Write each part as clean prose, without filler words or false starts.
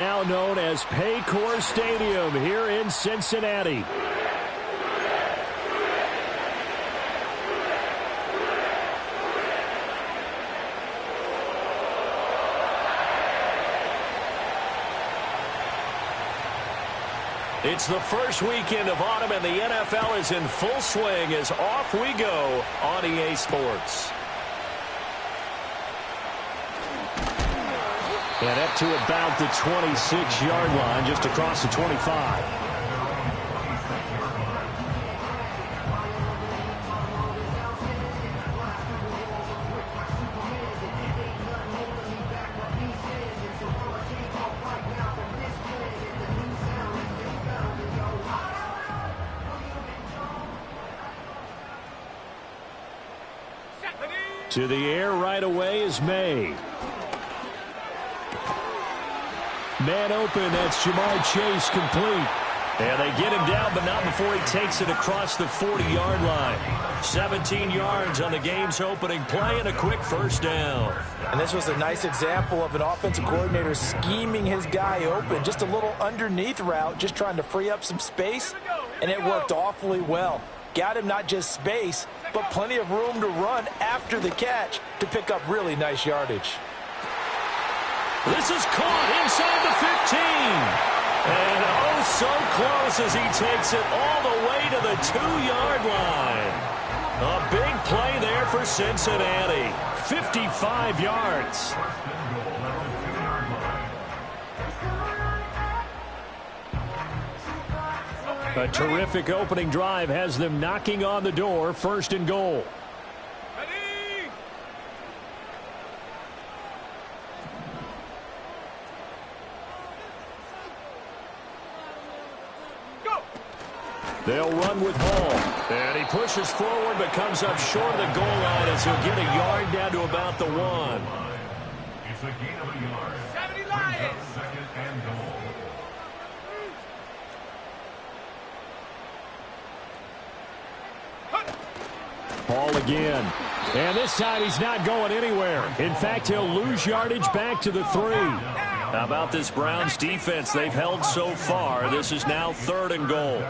Now known as Paycor Stadium here in Cincinnati. It's the first weekend of autumn, and the NFL is in full swing as off we go on EA Sports. And up to about the 26-yard line, just across the 25. To the air right away is May. Man open, that's Jamar Chase, complete. And they get him down, but not before he takes it across the 40-yard line. 17 yards on the game's opening play and a quick first down. And this was a nice example of an offensive coordinator scheming his guy open. Just a little underneath route, just trying to free up some space, and it worked awfully well. Got him not just space, but plenty of room to run after the catch to pick up really nice yardage. This is caught inside the 15. And oh, so close as he takes it all the way to the 2-yard line. A big play there for Cincinnati. 55 yards. A terrific opening drive has them knocking on the door, 1st and goal. They'll run with Hall. And he pushes forward but comes up short of the goal line as he'll get a yard down to about the 1. It's a gain of a yard. 70 Lions. 2nd and goal. Hall again. And this time he's not going anywhere. In fact, he'll lose yardage back to the 3. How about this Browns defense they've held so far? This is now 3rd and goal.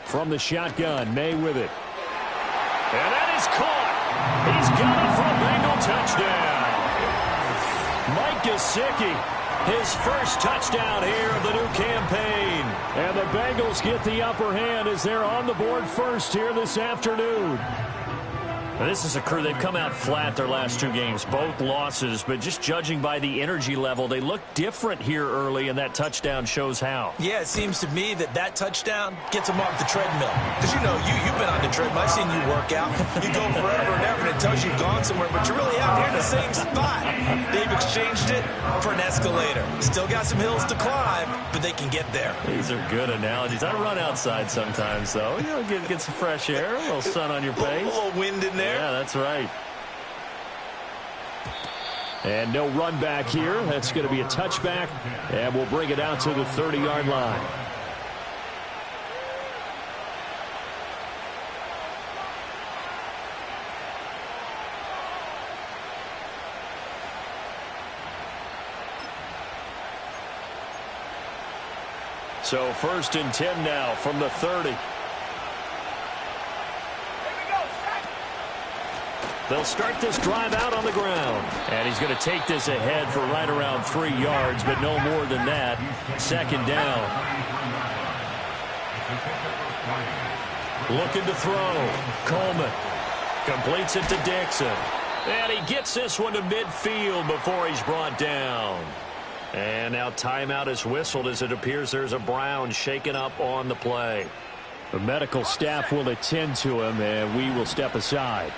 From the shotgun, May with it. And that is caught. He's got it for a Bengal touchdown. Mike Gesicki, his first touchdown here of the new campaign. And the Bengals get the upper hand as they're on the board first here this afternoon. This is a crew, they've come out flat their last 2 games, both losses, but just judging by the energy level, they look different here early, and that touchdown shows how. Yeah, it seems to me that touchdown gets them off the treadmill. Because, you know, you've been on the treadmill. I've seen you work out. You go forever and ever, and it tells you you've gone somewhere, but you're really out here in the same spot. They've exchanged it for an escalator. Still got some hills to climb, but they can get there. These are good analogies. I run outside sometimes, though. You know, get some fresh air, a little sun on your face. A little wind in there. Yeah, that's right. And no run back here. That's going to be a touchback, and we'll bring it out to the 30-yard line. So 1st and 10 now from the 30. They'll start this drive out on the ground. And he's going to take this ahead for right around 3 yards, but no more than that. 2nd down. Looking to throw. Coleman completes it to Dixon. And he gets this one to midfield before he's brought down. And now timeout is whistled as it appears there's a Brown shaken up on the play. The medical staff will attend to him, and we will step aside.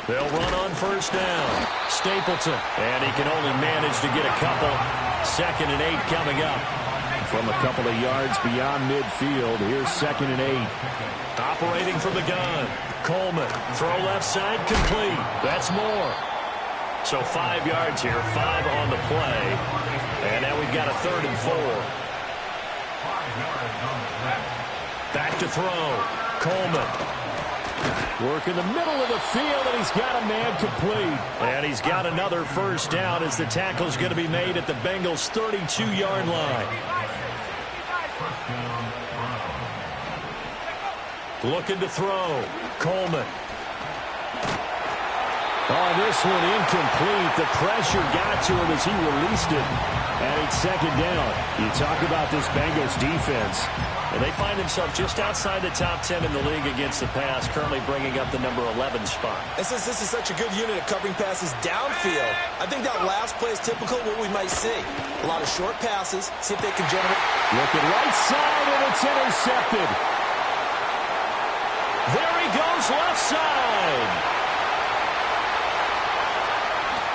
They'll run on 1st down. Stapleton. And he can only manage to get a couple. 2nd and 8 coming up. From a couple of yards beyond midfield, here's 2nd and 8. Operating from the gun. Coleman. Throw left side complete. That's more. So 5 yards here. 5 on the play. And now we've got a 3rd and 4. Back to throw. Coleman. Work in the middle of the field, and he's got a man complete. And he's got another first down as the tackle's going to be made at the Bengals' 32-yard line. Looking to throw. Coleman. Oh, this one incomplete. The pressure got to him as he released it. And it's second down. You talk about this Bengals defense. And they find themselves just outside the top 10 in the league against the pass, currently bringing up the number 11 spot. And since this is such a good unit at covering passes downfield, I think that last play is typical of what we might see. A lot of short passes, see if they can generate. Looking right side, and it's intercepted. There he goes, left side.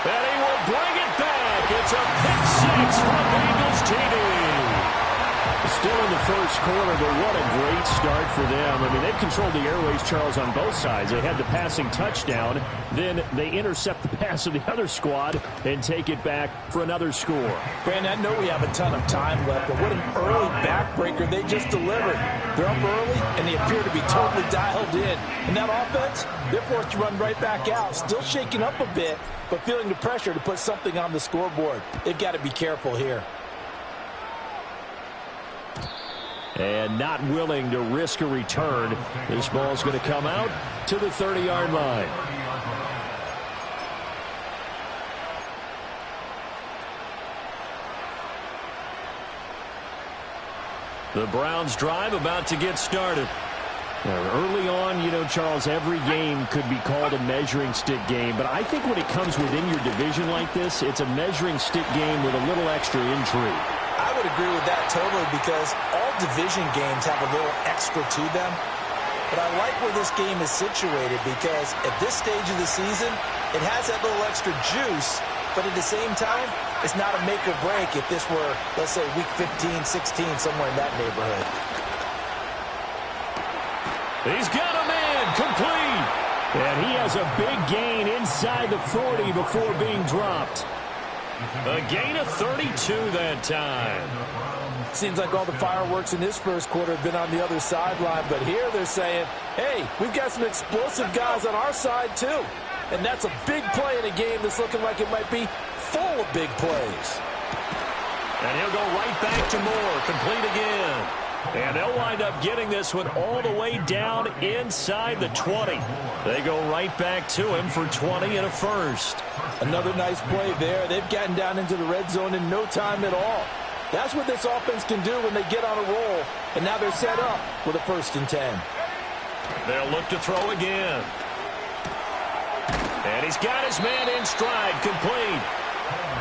And he will bring it back. It's a pick six from Bengals TD. Still in the first quarter, but what a great start for them. I mean, they've controlled the airways, Charles, on both sides. They had the passing touchdown. Then they intercept the pass of the other squad and take it back for another score. Brandon, I know we have a ton of time left, but what an early backbreaker they just delivered. They're up early, and they appear to be totally dialed in. And that offense, they're forced to run right back out, still shaking up a bit, but feeling the pressure to put something on the scoreboard. They've got to be careful here. And not willing to risk a return. This ball's going to come out to the 30-yard line. The Browns drive about to get started. Early on, you know, Charles, every game could be called a measuring stick game. But I think when it comes within your division like this, it's a measuring stick game with a little extra intrigue. I would agree with that totally because all division games have a little extra to them. But I like where this game is situated because at this stage of the season, it has that little extra juice. But at the same time, it's not a make or break if this were, let's say, week 15, 16, somewhere in that neighborhood. He's got a man complete. And he has a big gain inside the 40 before being dropped. A gain of 32 that time. Seems like all the fireworks in this first quarter have been on the other sideline, but here they're saying, hey, we've got some explosive guys on our side too. And that's a big play in a game that's looking like it might be full of big plays. And he'll go right back to Moore, complete again. And they'll wind up getting this one all the way down inside the 20. They go right back to him for 20 and a first. Another nice play there. They've gotten down into the red zone in no time at all. That's what this offense can do when they get on a roll. And now they're set up with a 1st and 10. They'll look to throw again. And he's got his man in stride, complete.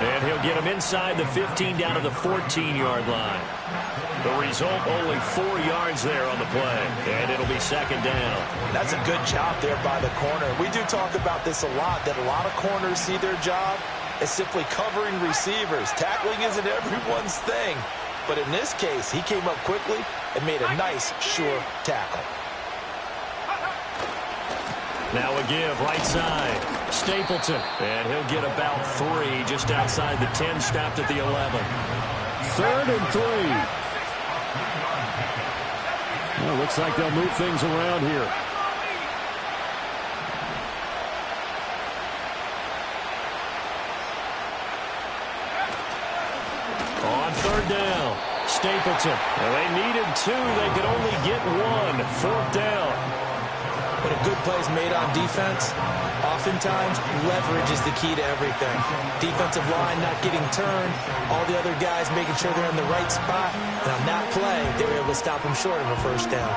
And he'll get him inside the 15 down to the 14-yard line. The result, only 4 yards there on the play. And it'll be second down. That's a good job there by the corner. We do talk about this a lot, that a lot of corners see their job as simply covering receivers. Tackling isn't everyone's thing. But in this case, he came up quickly and made a nice, sure tackle. Now a give, right side. Stapleton. And he'll get about 3 just outside the 10, stopped at the 11. 3rd and 3. Well, looks like they'll move things around here. On 3rd down, Stapleton. Well, they needed 2. They could only get 1. 4th down. When a good play is made on defense, oftentimes leverage is the key to everything. Defensive line not getting turned, all the other guys making sure they're in the right spot. And on that play, they were able to stop them short of a 1st down.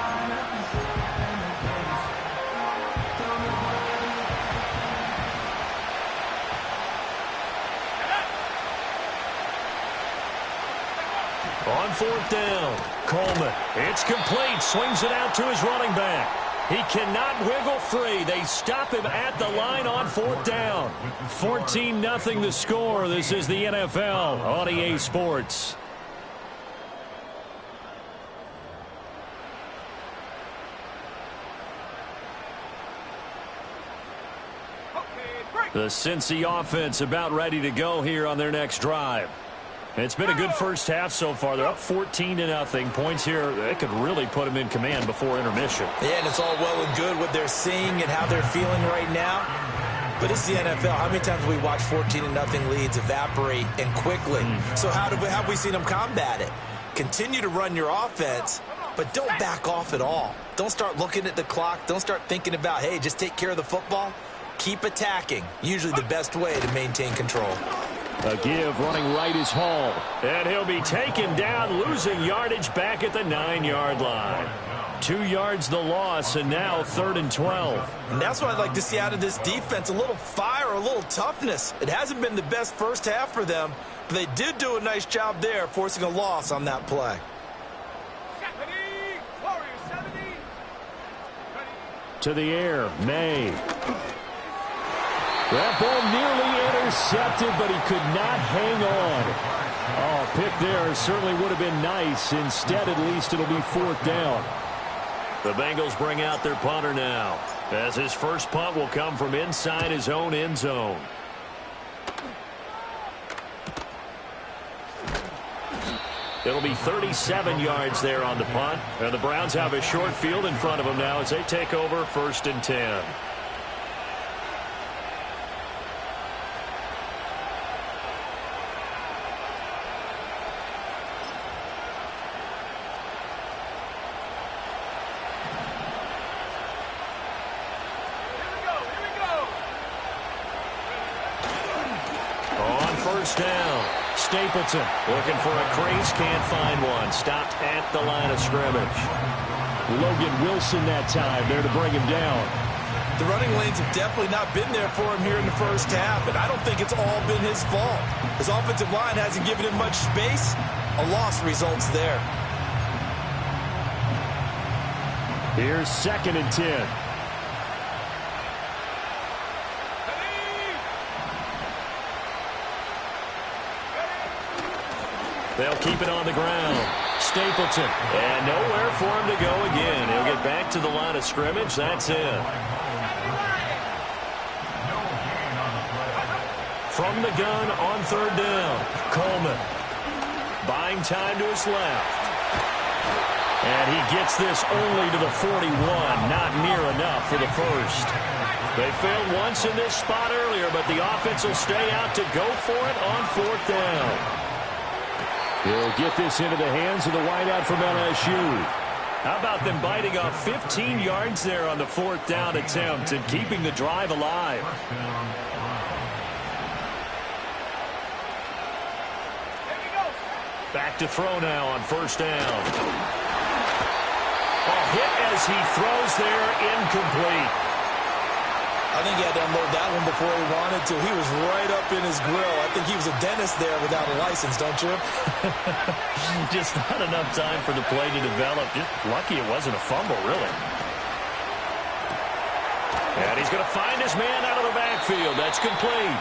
On 4th down, Coleman. It's complete. Swings it out to his running back. He cannot wiggle free. They stop him at the line on 4th down. 14-0 the score. This is the NFL on EA Sports. The Cincy offense about ready to go here on their next drive. It's been a good first half so far. They're up 14-0. Points here, they could really put them in command before intermission. Yeah, and it's all well and good what they're seeing and how they're feeling right now. But it's the NFL. How many times have we watched 14-0 leads evaporate and quickly? So how have we seen them combat it? Continue to run your offense, but don't back off at all. Don't start looking at the clock. Don't start thinking about, hey, just take care of the football. Keep attacking. Usually the best way to maintain control. A give running right is Hall. And he'll be taken down, losing yardage back at the 9-yard line. 2 yards the loss, and now 3rd and 12. And that's what I'd like to see out of this defense, a little fire, a little toughness. It hasn't been the best first half for them, but they did do a nice job there, forcing a loss on that play. To the air, May. That ball nearly intercepted, but he could not hang on. Oh, pick there certainly would have been nice. Instead, at least it'll be 4th down. The Bengals bring out their punter now, as his first punt will come from inside his own end zone. It'll be 37 yards there on the punt. And the Browns have a short field in front of them now as they take over 1st and 10. Down. Stapleton looking for a crease, can't find one. Stopped at the line of scrimmage. Logan Wilson that time there to bring him down. The running lanes have definitely not been there for him here in the first half, and I don't think it's all been his fault. His offensive line hasn't given him much space. A loss results there. Here's 2nd and 10. They'll keep it on the ground. Stapleton. And nowhere for him to go again. He'll get back to the line of scrimmage. That's it. From the gun on 3rd down. Coleman. Buying time to his left. And he gets this only to the 41. Not near enough for the first. They failed once in this spot earlier, but the offense will stay out to go for it on 4th down. He'll get this into the hands of the wideout from LSU. How about them biting off 15 yards there on the 4th down attempt and keeping the drive alive? Back to throw now on 1st down. A hit as he throws there, incomplete. I think he had to unload that one before he wanted to. He was right up in his grill. I think he was a dentist there without a license, don't you? Just not enough time for the play to develop. Just lucky it wasn't a fumble, really. And he's going to find his man out of the backfield. That's complete.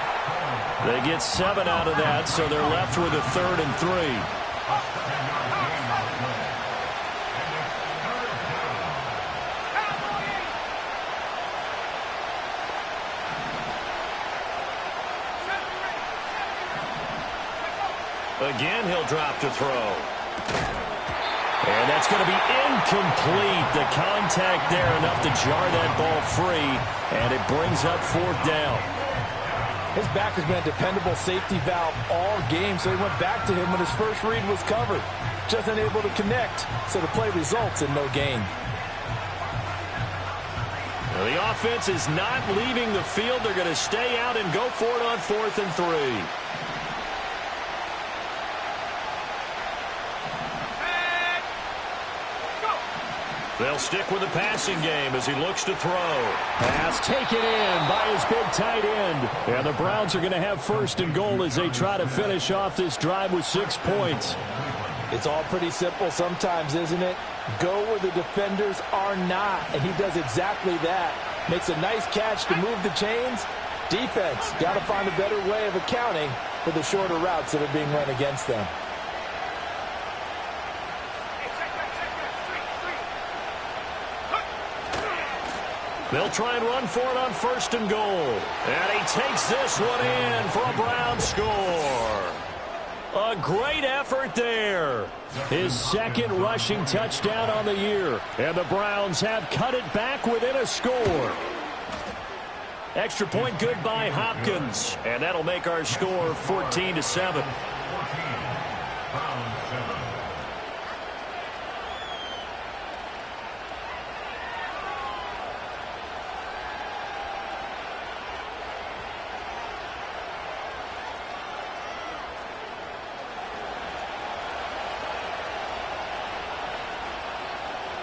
They get 7 out of that, so they're left with a 3rd and 3. Again, he'll drop to throw. And that's going to be incomplete. The contact there enough to jar that ball free, and it brings up 4th down. His back has been a dependable safety valve all game, so he went back to him when his first read was covered. Just unable to connect, so the play results in no gain. Well, the offense is not leaving the field. They're going to stay out and go for it on 4th and 3. They'll stick with the passing game as he looks to throw. Pass taken in by his big tight end. And the Browns are going to have 1st and goal as they try to finish off this drive with 6 points. It's all pretty simple sometimes, isn't it? Go where the defenders are not, and he does exactly that. Makes a nice catch to move the chains. Defense got to find a better way of accounting for the shorter routes that are being run against them. They'll try and run for it on 1st and goal. And he takes this one in for a Brown score. A great effort there. His second rushing touchdown on the year. And the Browns have cut it back within a score. Extra point good by Hopkins. And that'll make our score 14-7.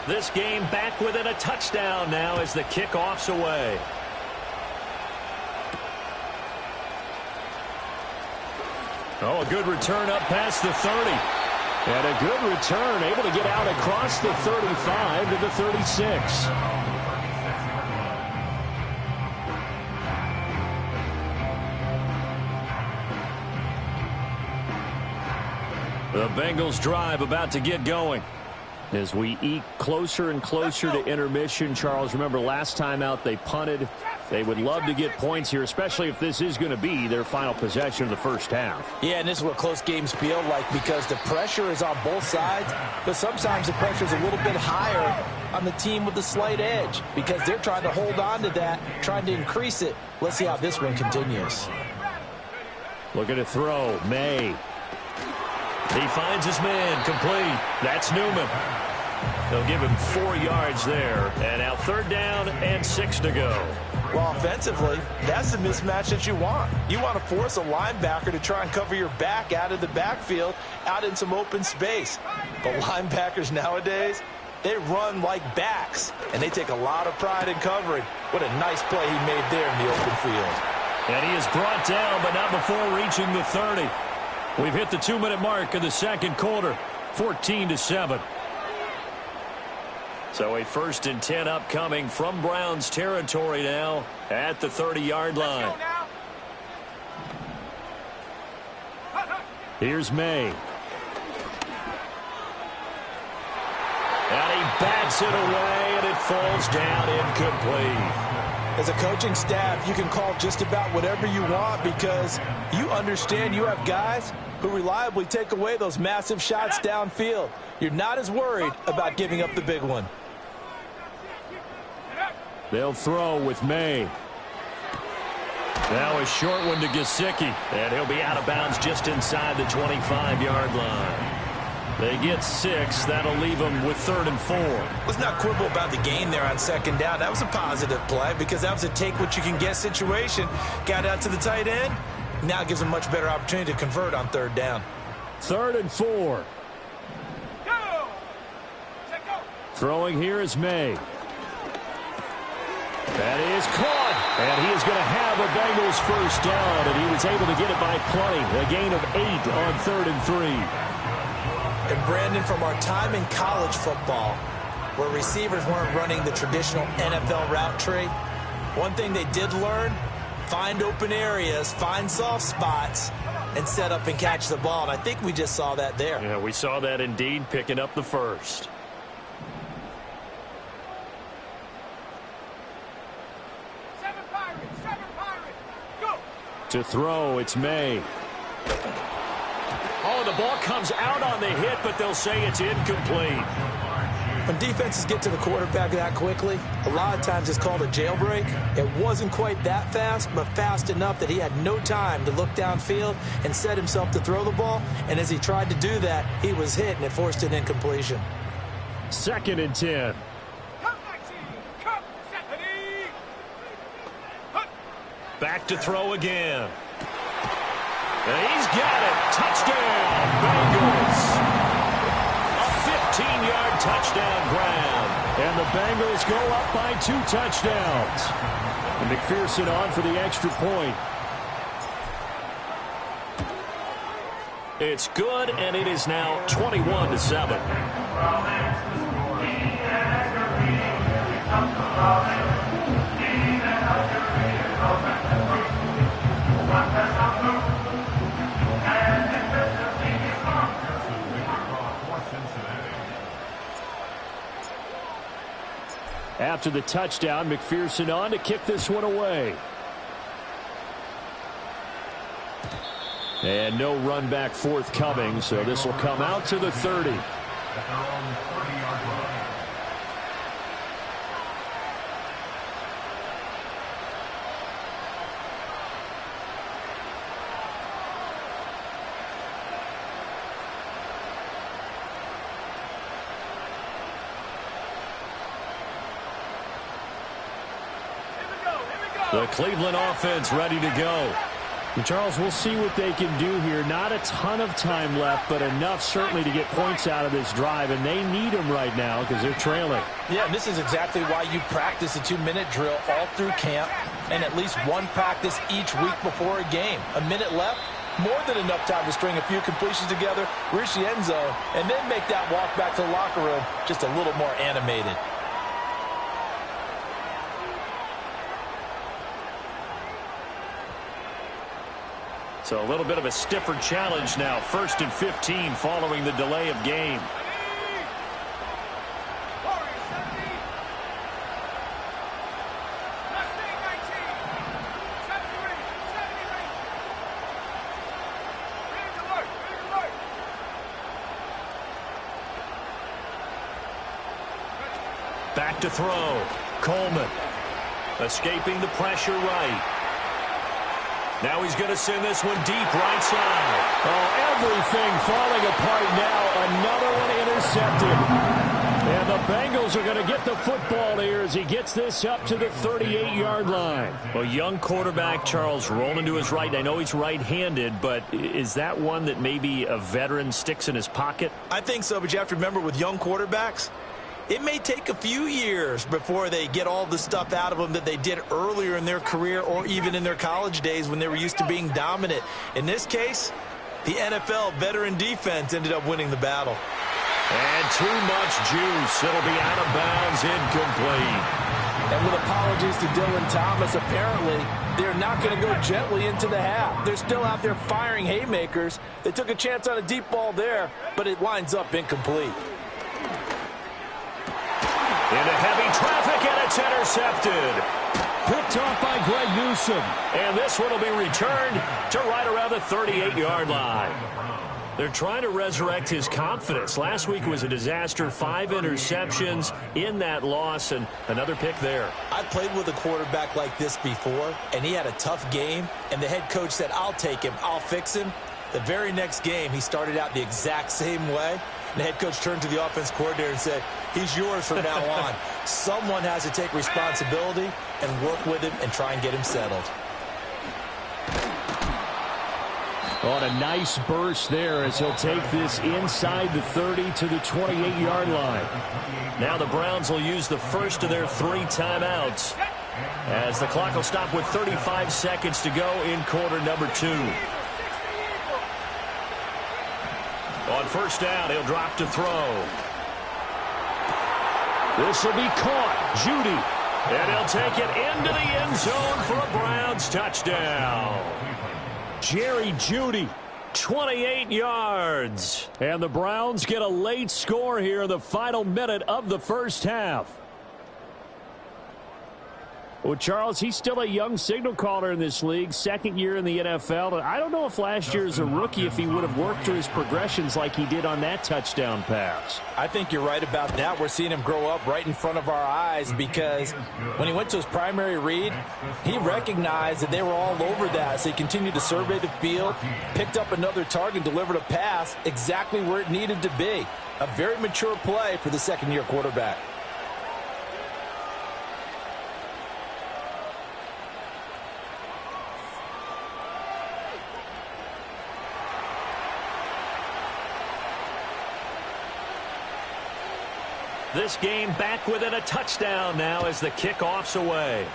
This game back within a touchdown now as the kickoff's away. Oh, a good return up past the 30. And a good return, able to get out across the 35 to the 36. The Bengals drive about to get going. As we eke closer and closer to intermission, Charles, remember last time out they punted. They would love to get points here, especially if this is going to be their final possession of the first half. Yeah, and this is what close games feel like because the pressure is on both sides, but sometimes the pressure is a little bit higher on the team with the slight edge because they're trying to hold on to that, trying to increase it. Let's see how this one continues. Looking to throw, May. He finds his man, complete. That's Newman. They'll give him 4 yards there. And now 3rd down and 6 to go. Well, offensively, that's the mismatch that you want. You want to force a linebacker to try and cover your back out of the backfield, out in some open space. But linebackers nowadays, they run like backs, and they take a lot of pride in covering. What a nice play he made there in the open field. And he is brought down, but not before reaching the 30. We've hit the 2-minute mark of the second quarter, 14-7. So a 1st and 10 upcoming from Browns territory now at the 30-yard line. Here's May. And he bats it away, and it falls down incomplete. As a coaching staff, you can call just about whatever you want because you understand you have guys who reliably take away those massive shots downfield. You're not as worried about giving up the big one. They'll throw with May. Now a short one to Gesicki, and he'll be out of bounds just inside the 25-yard line. They get 6. That'll leave them with 3rd and 4. Let's not quibble about the gain there on 2nd down. That was a positive play because that was a take-what-you-can-get situation. Got out to the tight end. Now gives them much better opportunity to convert on 3rd down. 3rd and 4. Throwing here is May. That is caught. And he is going to have a Bengals 1st down, and he was able to get it by plenty. A gain of 8 on 3rd and 3. And Brandon, from our time in college football, where receivers weren't running the traditional NFL route tree, one thing they did learn, find open areas, find soft spots, and set up and catch the ball. And I think we just saw that there. Yeah, we saw that indeed, picking up the 1st. To throw, it's May. Oh, the ball comes out on the hit, but they'll say it's incomplete. When defenses get to the quarterback that quickly, a lot of times it's called a jailbreak. It wasn't quite that fast, but fast enough that he had no time to look downfield and set himself to throw the ball. And as he tried to do that, he was hit, and it forced an incompletion. 2nd and 10. Back to throw again. And he's got it. Touchdown, Bengals. A 15-yard touchdown grab. And the Bengals go up by 2 touchdowns. And McPherson on for the extra point. It's good, and it is now 21-7. After the touchdown, McPherson on to kick this one away. And no run back forthcoming, so this will come out to the 30. At their own 30-yard line. The Cleveland offense ready to go. And Charles, we'll see what they can do here. Not a ton of time left, but enough certainly to get points out of this drive, and they need them right now because they're trailing. Yeah, and this is exactly why you practice a 2-minute drill all through camp and at least one practice each week before a game. A minute left, more than enough time to string a few completions together, reach the end zone, and then make that walk back to the locker room just a little more animated. So a little bit of a stiffer challenge now. 1st and 15 following the delay of game. Back to throw. Coleman escaping the pressure right. Now he's going to send this one deep right side. Oh, everything falling apart now. Another one intercepted. And the Bengals are going to get the football here as he gets this up to the 38-yard line. Well, young quarterback, Charles, rolling to his right. I know he's right-handed, but is that one that maybe a veteran sticks in his pocket? I think so, but you have to remember with young quarterbacks, it may take a few years before they get all the stuff out of them that they did earlier in their career or even in their college days when they were used to being dominant. In this case, the NFL veteran defense ended up winning the battle. And too much juice. It'll be out of bounds, incomplete. And with apologies to Dylan Thomas, apparently they're not going to go gently into the half. They're still out there firing haymakers. They took a chance on a deep ball there, but it winds up incomplete. Into heavy traffic, and it's intercepted. Picked off by Greg Newsome. And this one will be returned to right around the 38-yard line. They're trying to resurrect his confidence. Last week was a disaster. 5 interceptions in that loss, and another pick there. I played with a quarterback like this before, and he had a tough game, and the head coach said, I'll take him, I'll fix him. The very next game, he started out the exact same way. And the head coach turned to the offense coordinator and said, he's yours from now on. Someone has to take responsibility and work with him and try and get him settled. On a nice burst there as he'll take this inside the 30 to the 28-yard line. Now the Browns will use the first of their 3 timeouts as the clock will stop with 35 seconds to go in quarter number 2. On first down, he'll drop to throw. This will be caught. Judy. And he'll take it into the end zone for a Browns touchdown. Jerry Judy, 28 yards. And the Browns get a late score here in the final minute of the first half. Well, Charles, he's still a young signal caller in this league, second year in the NFL. I don't know if last year as a rookie, if he would have worked through his progressions like he did on that touchdown pass. I think you're right about that. We're seeing him grow up right in front of our eyes because when he went to his primary read, he recognized that they were all over that. So he continued to survey the field, picked up another target, delivered a pass exactly where it needed to be. A very mature play for the second-year quarterback. This game back within a touchdown now as the kickoff's away.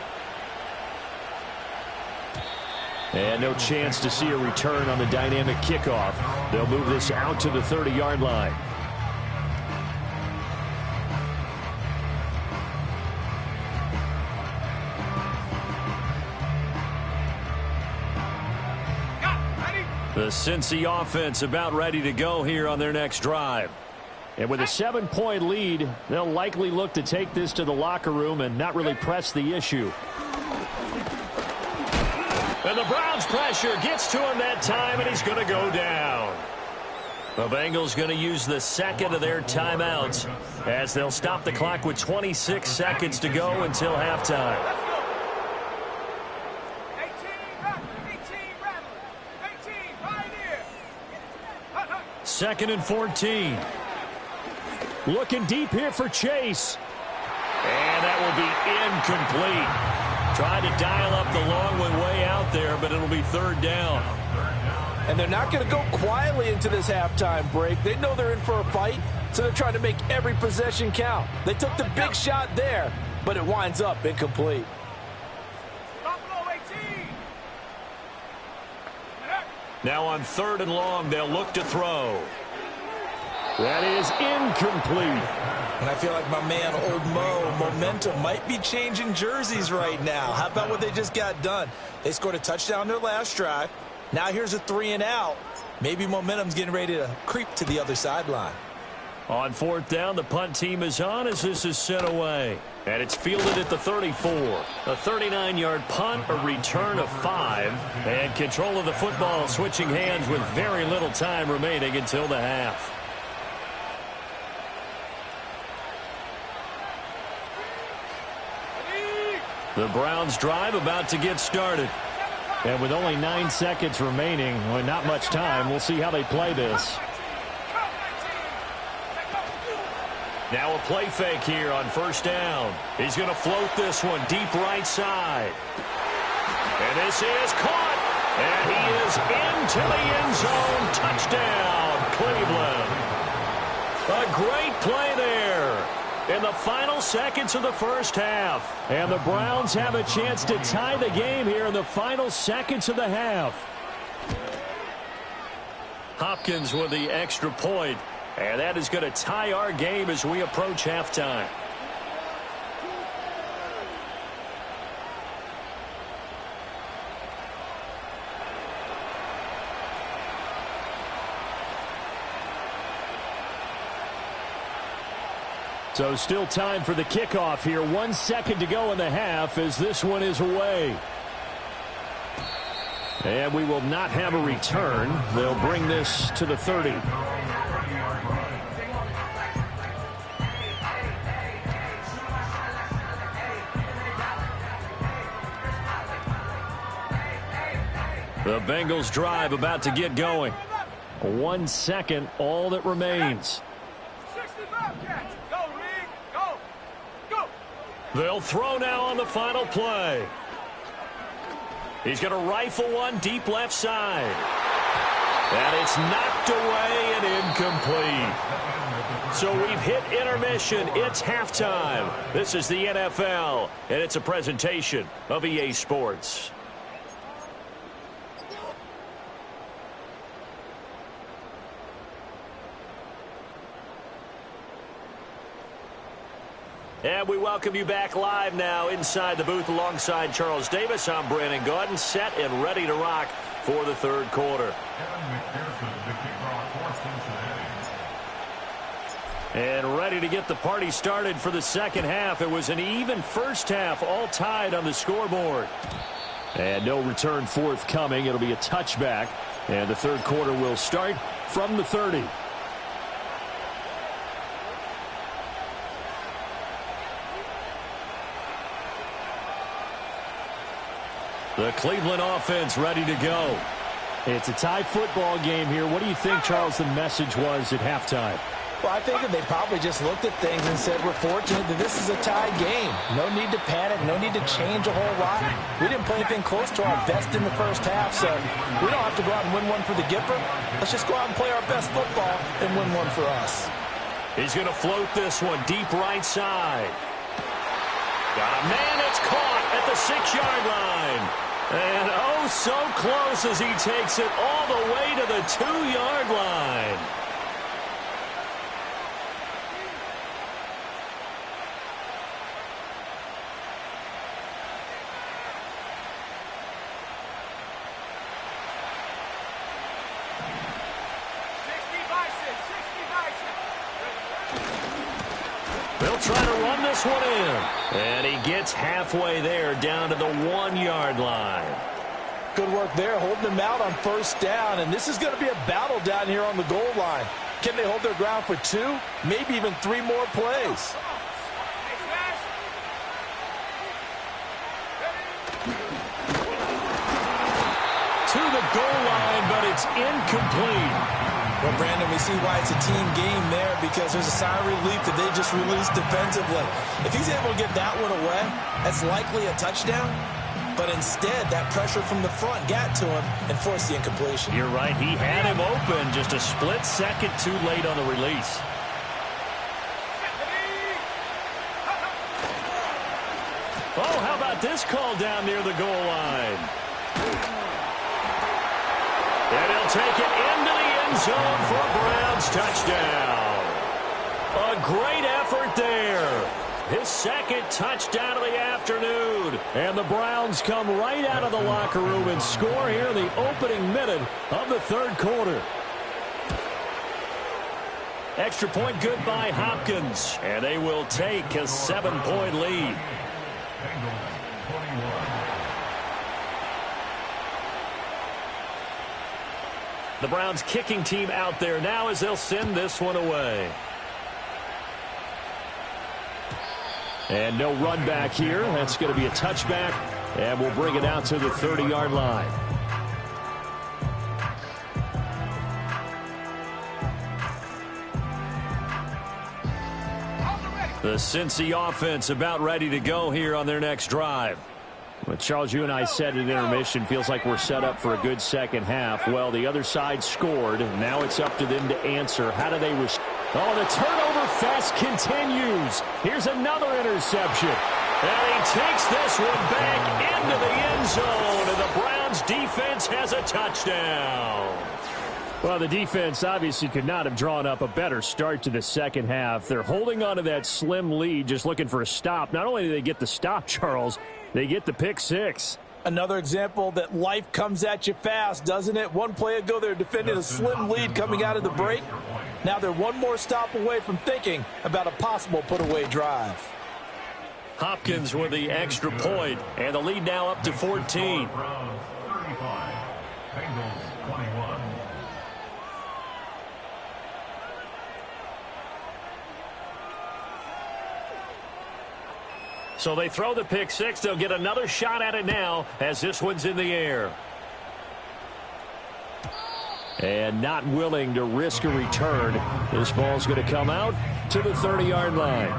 And no chance to see a return on the dynamic kickoff. They'll move this out to the 30-yard line. The Cincy offense about ready to go here on their next drive. And with a 7-point lead, they'll likely look to take this to the locker room and not really press the issue. And the Browns' pressure gets to him that time, and he's going to go down. The Bengals going to use the second of their timeouts as they'll stop the clock with 26 seconds to go until halftime. 2nd and 14. Looking deep here for Chase. And that will be incomplete. Trying to dial up the long one way out there, but it'll be 3rd down. And they're not going to go quietly into this halftime break. They know they're in for a fight, so they're trying to make every possession count. They took the big shot there, but it winds up incomplete. Now on 3rd and long, they'll look to throw. That is incomplete. And I feel like my man, Old Mo, momentum might be changing jerseys right now. How about what they just got done? They scored a touchdown their last drive. Now here's a 3 and out. Maybe momentum's getting ready to creep to the other sideline. On 4th down, the punt team is on as this is sent away. And it's fielded at the 34. A 39-yard punt, a return of 5. And control of the football switching hands with very little time remaining until the half. The Browns drive about to get started. And with only 9 seconds remaining, well, not much time, we'll see how they play this. Now a play fake here on 1st down. He's going to float this one deep right side. And this is caught. And he is into the end zone. Touchdown, Cleveland. A great play there in the final seconds of the first half. And the Browns have a chance to tie the game here in the final seconds of the half. Hopkins with the extra point. And that is going to tie our game as we approach halftime. So still time for the kickoff here. 1 second to go in the half as this one is away. And we will not have a return. They'll bring this to the 30. The Bengals drive about to get going. 1 second, all that remains. They'll throw now on the final play. He's going to rifle one deep left side. And it's knocked away and incomplete. So we've hit intermission. It's halftime. This is the NFL, and it's a presentation of EA Sports. And we welcome you back live now inside the booth alongside Charles Davis. I'm Brandon Gaudin, set and ready to rock for the 3rd quarter. And ready to get the party started for the 2nd half. It was an even first half, all tied on the scoreboard. And no return forthcoming. It'll be a touchback. And the 3rd quarter will start from the 30. The Cleveland offense ready to go. It's a tie football game here. What do you think, Charles, the message was at halftime? Well, I think that they probably just looked at things and said, we're fortunate that this is a tie game. No need to panic. No need to change a whole lot. We didn't play anything close to our best in the first half, so we don't have to go out and win one for the Gipper. Let's just go out and play our best football and win one for us. He's going to float this one deep right side. Got a man that's caught at the 6-yard line. And oh, so close as he takes it all the way to the 2-yard line. They'll try to run this one in. And he gets halfway there down to the 1-yard line. Good work there, holding them out on first down. And this is going to be a battle down here on the goal line. Can they hold their ground for 2, maybe even 3 more plays? To the goal line, but it's incomplete. Well, Brandon, we see why it's a team game there, because there's a sigh of relief that they just released defensively. If he's able to get that one away, that's likely a touchdown. But instead, that pressure from the front got to him and forced the incompletion. You're right. He had him open, just a split second too late on the release. Oh, how about this call down near the goal line? And he'll take it into the end zone for a Browns touchdown. A great effort there. His second touchdown of the afternoon. And the Browns come right out of the locker room and score here in the opening minute of the third quarter. Extra point good by Hopkins. And they will take a 7-point lead. The Browns kicking team out there now as they'll send this one away. And no run back here. That's going to be a touchback. And we'll bring it out to the 30-yard line. The Cincy offense about ready to go here on their next drive. Well, Charles, you and I said at intermission, feels like we're set up for a good second half. Well, the other side scored. Now it's up to them to answer. How do they respond? Oh, the turnover fest continues. Here's another interception. And he takes this one back into the end zone. And the Browns defense has a touchdown. Well, the defense obviously could not have drawn up a better start to the second half. They're holding on to that slim lead, just looking for a stop. Not only do they get the stop, Charles, they get the pick six. Another example that life comes at you fast, doesn't it? One play ago, they're defending a slim lead coming out of the break. Now they're one more stop away from thinking about a possible put-away drive. Hopkins with the extra point, and the lead now up to 14. Browns 35, Bengals 21. So they throw the pick six. They'll get another shot at it now as this one's in the air. And not willing to risk a return. This ball's going to come out to the 30-yard line.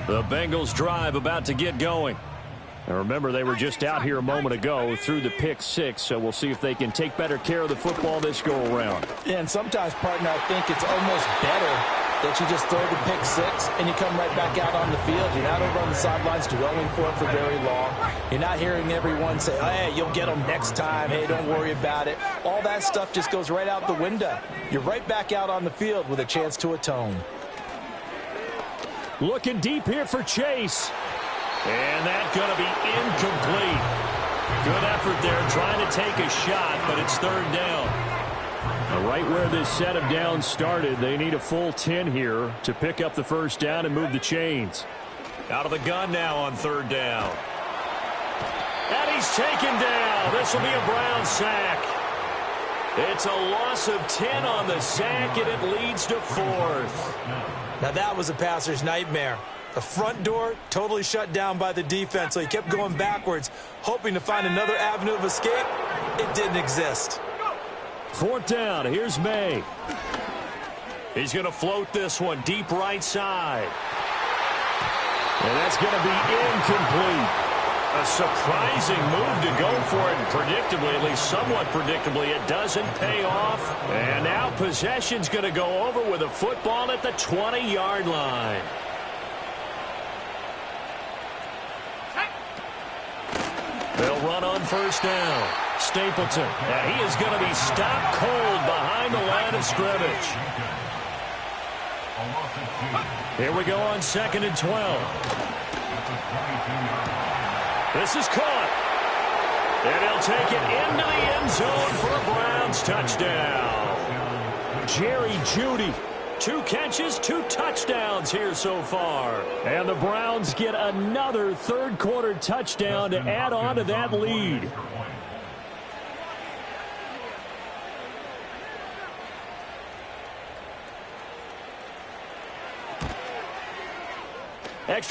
The Bengals drive about to get going. And remember, they were just out here a moment ago through the pick six, so we'll see if they can take better care of the football this go-around. Yeah, and sometimes, partner, I think it's almost better that you just throw the pick six and you come right back out on the field. You're not over on the sidelines dwelling for it for very long. You're not hearing everyone say, hey, you'll get them next time. Hey, don't worry about it. All that stuff just goes right out the window. You're right back out on the field with a chance to atone. Looking deep here for Chase. And that's going to be incomplete. Good effort there trying to take a shot, but it's third down. Right where this set of downs started, they need a full 10 here to pick up the first down and move the chains. Out of the gun now on third down. And he's taken down. This will be a Brown sack. It's a loss of 10 on the sack, and it leads to fourth. Now that was a passer's nightmare. The front door totally shut down by the defense, so he kept going backwards, hoping to find another avenue of escape. It didn't exist. Fourth down, here's May. He's going to float this one deep right side. And that's going to be incomplete. A surprising move to go for it, and predictably, at least somewhat predictably, it doesn't pay off. And now possession's going to go over with a football at the 20-yard line. They'll run on first down. Stapleton, and he is going to be stopped cold behind the line of scrimmage. Here we go on 2nd and 12. This is caught. And he'll take it into the end zone for a Browns touchdown. Jerry Jeudy 2 catches, 2 touchdowns here so far. And the Browns get another third-quarter touchdown to add on to that lead.